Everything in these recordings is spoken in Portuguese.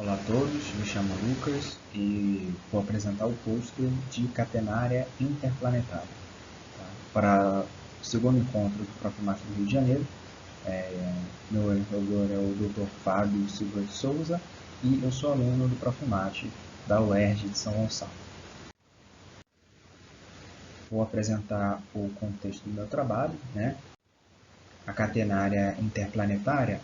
Olá a todos, me chamo Lucas e vou apresentar o pôster de catenária interplanetária. Tá? Para o segundo encontro do Profimate do Rio de Janeiro, meu orientador é o Dr. Fábio Silva de Souza e eu sou aluno do Profimate da UERJ de São Gonçalo. Vou apresentar o contexto do meu trabalho, né? A catenária interplanetária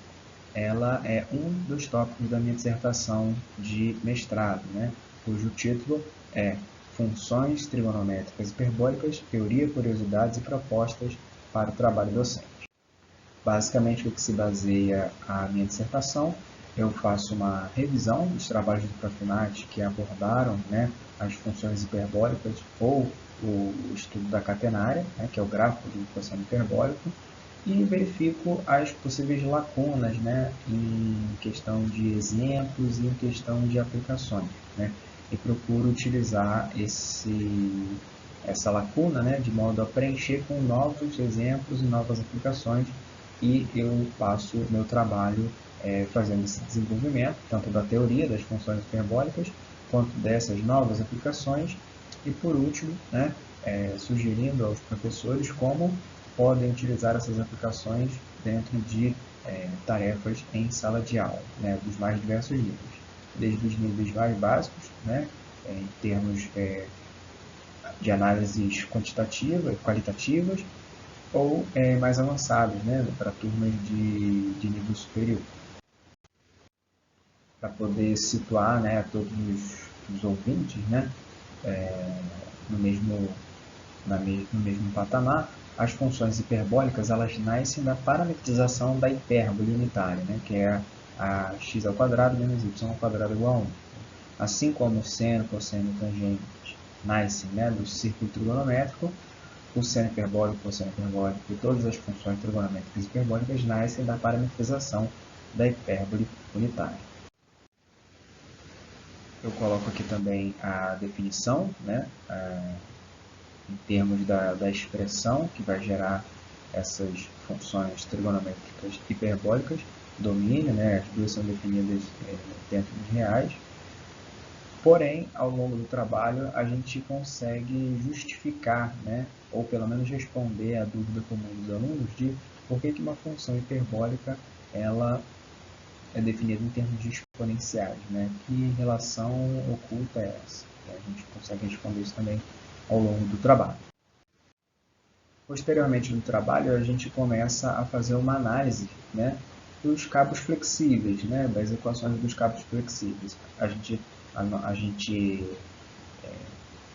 ela é um dos tópicos da minha dissertação de mestrado, né? Cujo título é Funções Trigonométricas Hiperbólicas, Teoria, Curiosidades e Propostas para o Trabalho Docente. Basicamente, o que se baseia a minha dissertação, eu faço uma revisão dos trabalhos do Profimate que abordaram, né, as funções hiperbólicas ou o estudo da catenária, né, que é o gráfico do cosseno hiperbólico, e verifico as possíveis lacunas, né, em questão de exemplos e em questão de aplicações, né, e procuro utilizar essa lacuna, né, de modo a preencher com novos exemplos e novas aplicações, e eu passo o meu trabalho fazendo esse desenvolvimento, tanto da teoria das funções hiperbólicas, quanto dessas novas aplicações, e por último, né, sugerindo aos professores como podem utilizar essas aplicações dentro de tarefas em sala de aula, né, dos mais diversos níveis, desde os níveis mais básicos, né, em termos de análises quantitativas, qualitativas, ou mais avançados, né, para turmas de nível superior, para poder situar, né, todos os ouvintes, né, no mesmo patamar. As funções hiperbólicas elas nascem da parametrização da hipérbole unitária, né, que é a x ao quadrado menos y ao quadrado igual a 1. Assim como o seno, cosseno e tangente nascem, né, do círculo trigonométrico, o seno hiperbólico, o cosseno hiperbólico e todas as funções trigonométricas hiperbólicas nascem da parametrização da hipérbole unitária. Eu coloco aqui também a definição, né, em termos da expressão que vai gerar essas funções trigonométricas hiperbólicas, domínio, né, as duas são definidas dentro dos reais. Porém, ao longo do trabalho, a gente consegue justificar, né, ou pelo menos responder a dúvida comum dos alunos de por que uma função hiperbólica ela é definida em termos de exponenciais, né? Que relação oculta é essa? A gente consegue responder isso também ao longo do trabalho. Posteriormente no trabalho, a gente começa a fazer uma análise, né, dos cabos flexíveis, né, das equações dos cabos flexíveis. A gente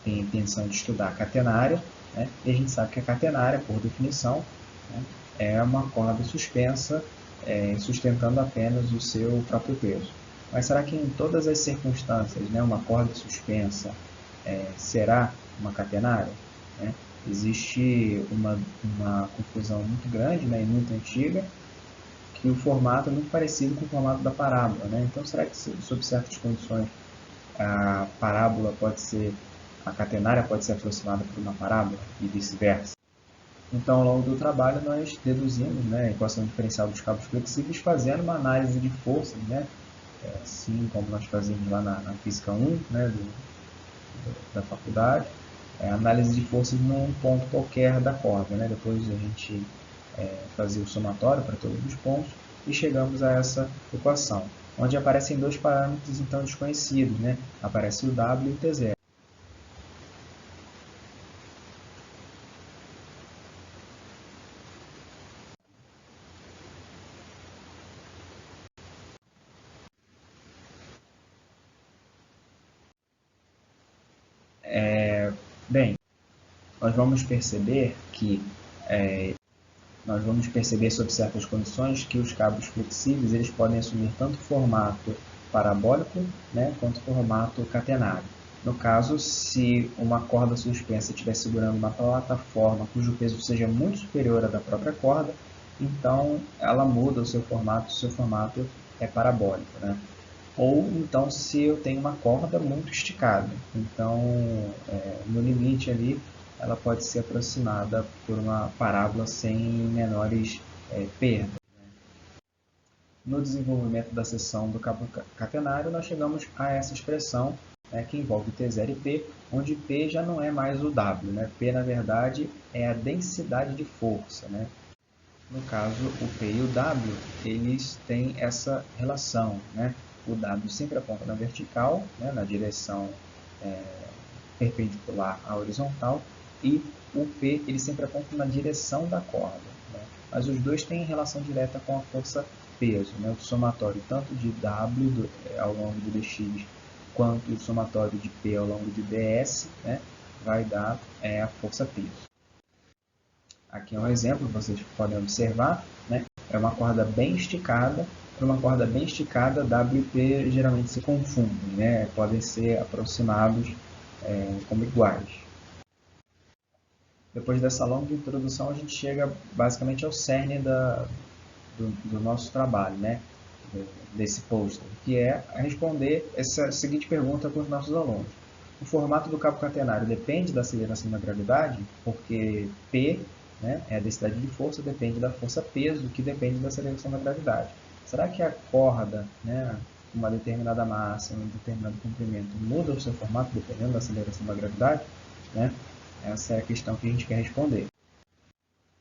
tem a intenção de estudar a catenária, né, e a gente sabe que a catenária, por definição, né, é uma corda suspensa sustentando apenas o seu próprio peso. Mas será que em todas as circunstâncias, né, uma corda suspensa será uma catenária? Né? Existe uma confusão muito grande, né, e muito antiga, que o formato é muito parecido com o formato da parábola. Né? Então, será que, sob certas condições, a catenária pode ser aproximada por uma parábola e vice-versa? Então, ao longo do trabalho, nós deduzimos, né, a equação diferencial dos cabos flexíveis fazendo uma análise de forças, né, assim como nós fazíamos lá na Física 1, né, da faculdade, análise de forças num ponto qualquer da corda. Né? Depois a gente fazia o somatório para todos os pontos e chegamos a essa equação, onde aparecem dois parâmetros então desconhecidos, né? Aparece o W e o T0. Bem, nós vamos perceber sob certas condições que os cabos flexíveis eles podem assumir tanto formato parabólico, né, quanto formato catenário. No caso, se uma corda suspensa estiver segurando uma plataforma cujo peso seja muito superior ao da própria corda, então ela muda o seu formato é parabólico. Né? Ou então se eu tenho uma corda muito esticada, então no limite ali ela pode ser aproximada por uma parábola sem menores perdas. No desenvolvimento da seção do cabo catenário, nós chegamos a essa expressão, né, que envolve T0 e P, onde P já não é mais o W. Né? P, na verdade, é a densidade de força. Né? No caso, o P e o W, eles têm essa relação. Né? O W sempre aponta na vertical, né, na direção perpendicular à horizontal, e o P ele sempre aponta na direção da corda. Né? Mas os dois têm relação direta com a força peso. Né? O somatório tanto de W ao longo de dx, quanto o somatório de P ao longo de ds, né, vai dar a força peso. Aqui é um exemplo que vocês podem observar. Né? É uma corda bem esticada. Para uma corda bem esticada, W e P geralmente se confundem. Né? Podem ser aproximados como iguais. Depois dessa longa introdução, a gente chega basicamente ao cerne do nosso trabalho, né? Desse pôster, que é responder essa seguinte pergunta para os nossos alunos. O formato do cabo catenário depende da aceleração da gravidade, porque P, né, é a densidade de força, depende da força-peso, que depende da aceleração da gravidade. Será que a corda, né, uma determinada massa, um determinado comprimento, muda o seu formato dependendo da aceleração da gravidade? Né? Essa é a questão que a gente quer responder.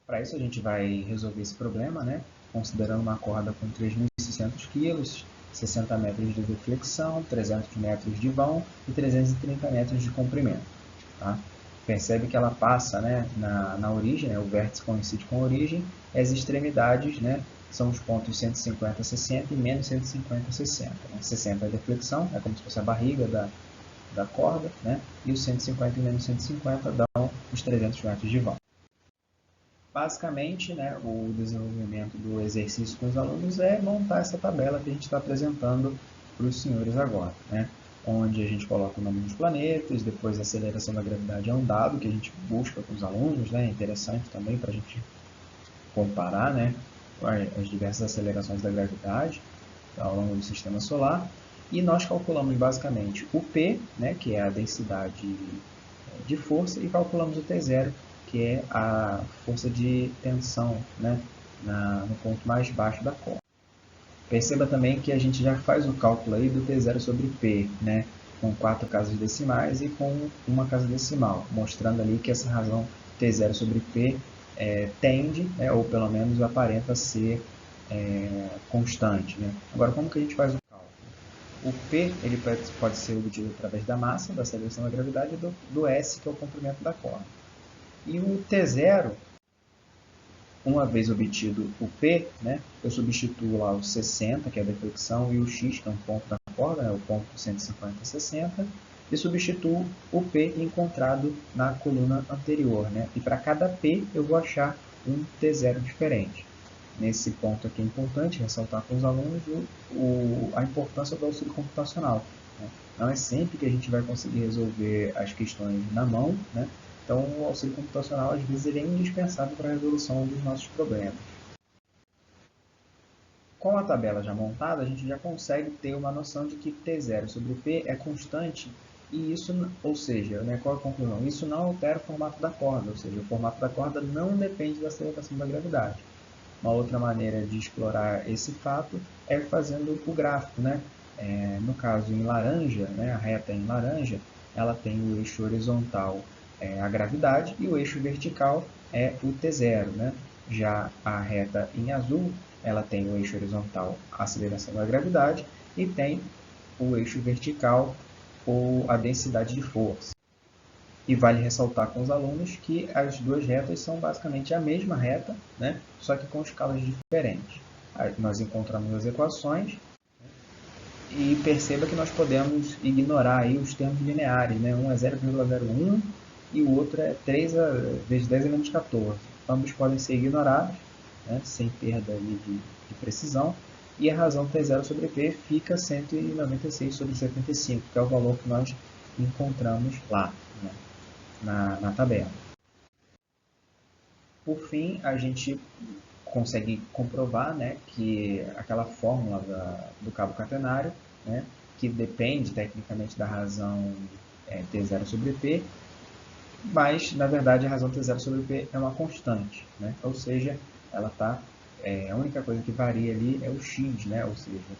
Para isso, a gente vai resolver esse problema, né, considerando uma corda com 3.600 kg, 60 metros de deflexão, 300 metros de vão e 330 metros de comprimento. Tá? Percebe que ela passa, né, na origem, né, o vértice coincide com a origem, e as extremidades, né, são os pontos 150, 60 e menos 150, 60. Né? 60 é a deflexão, é como se fosse a barriga da corda, né? E os 150 e menos 150 dão os 300 metros de vão. Basicamente, né, o desenvolvimento do exercício com os alunos é montar essa tabela que a gente está apresentando para os senhores agora, né? Onde a gente coloca o nome dos planetas, depois a aceleração da gravidade é um dado que a gente busca com os alunos, né? É interessante também para a gente comparar, né, as diversas acelerações da gravidade ao longo do sistema solar. E nós calculamos basicamente o P, né, que é a densidade de força, e calculamos o T0, que é a força de tensão, né, no ponto mais baixo da corda. Perceba também que a gente já faz o cálculo aí do T0 sobre P, né, com 4 casas decimais e com uma casa decimal, mostrando ali que essa razão T0 sobre P tende, né, ou pelo menos aparenta ser constante. Né? Agora, como que a gente faz o cálculo? O P ele pode ser obtido através da massa, da aceleração da gravidade, e do S, que é o comprimento da corda. E o T0, uma vez obtido o P, né, eu substituo lá o 60, que é a deflexão, e o X, que é um ponto da corda, né, o ponto 150, 60, e substituo o P encontrado na coluna anterior. Né, e para cada P eu vou achar um T0 diferente. Nesse ponto aqui é importante ressaltar com os alunos a importância do auxílio computacional. Né? Não é sempre que a gente vai conseguir resolver as questões na mão, né? Então o auxílio computacional às vezes ele é indispensável para a resolução dos nossos problemas. Com a tabela já montada, a gente já consegue ter uma noção de que T0 sobre P é constante e isso, ou seja, né, qual é a conclusão? Isso não altera o formato da corda, ou seja, o formato da corda não depende da aceleração da gravidade. Uma outra maneira de explorar esse fato é fazendo o gráfico. Né? No caso em laranja, né, a reta em laranja, ela tem o eixo horizontal, a gravidade, e o eixo vertical é o T0. Né? Já a reta em azul, ela tem o eixo horizontal, a aceleração da gravidade, e tem o eixo vertical, ou a densidade de força. E vale ressaltar com os alunos que as duas retas são basicamente a mesma reta, né? Só que com escalas diferentes. Aí nós encontramos as equações e perceba que nós podemos ignorar aí os termos lineares. Né? Um é 0,01 e o outro é 3 vezes 10 a menos 14. Ambos podem ser ignorados, né? Sem perda de precisão. E a razão T0 sobre P fica 196 sobre 75, que é o valor que nós encontramos lá, né? na tabela. Por fim, a gente consegue comprovar, né, que aquela fórmula do cabo catenário, né, que depende tecnicamente da razão T0 sobre P, mas, na verdade, a razão T0 sobre P é uma constante, né? Ou seja, ela está A única coisa que varia ali é o x, né? Ou seja,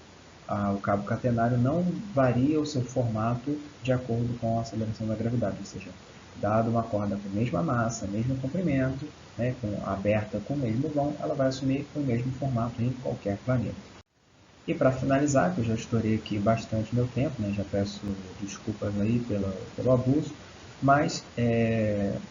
o cabo catenário não varia o seu formato de acordo com a aceleração da gravidade, ou seja, dado uma corda com a mesma massa, mesmo comprimento, né, aberta com o mesmo vão, ela vai assumir o mesmo formato em qualquer planeta. E para finalizar, que eu já estourei aqui bastante meu tempo, né, já peço desculpas aí pelo abuso, mas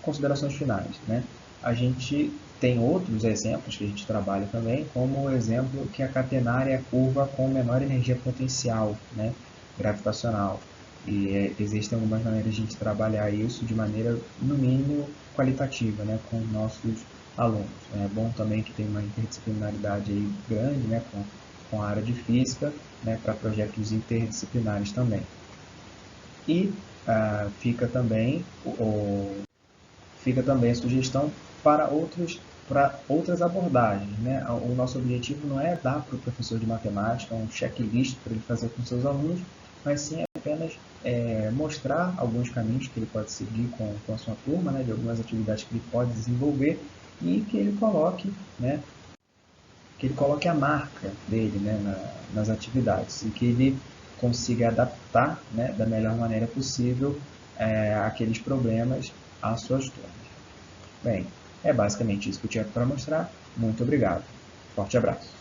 considerações finais. Né? A gente tem outros exemplos que a gente trabalha também, como o exemplo que a catenária é curva com menor energia potencial, né, gravitacional. E existem algumas maneiras de a gente trabalhar isso de maneira, no mínimo, qualitativa, né, com nossos alunos. É bom também que tem uma interdisciplinaridade aí grande, né, com a área de física, né, para projetos interdisciplinares também. E fica também a sugestão para outras abordagens. Né? O nosso objetivo não é dar para o professor de matemática um checklist para ele fazer com seus alunos, mas sim apenas mostrar alguns caminhos que ele pode seguir com a sua turma, né, de algumas atividades que ele pode desenvolver e que ele coloque, né, a marca dele, né, nas atividades e que ele consiga adaptar, né, da melhor maneira possível aqueles problemas às suas turmas. Bem, é basicamente isso que eu tinha para mostrar. Muito obrigado. Forte abraço.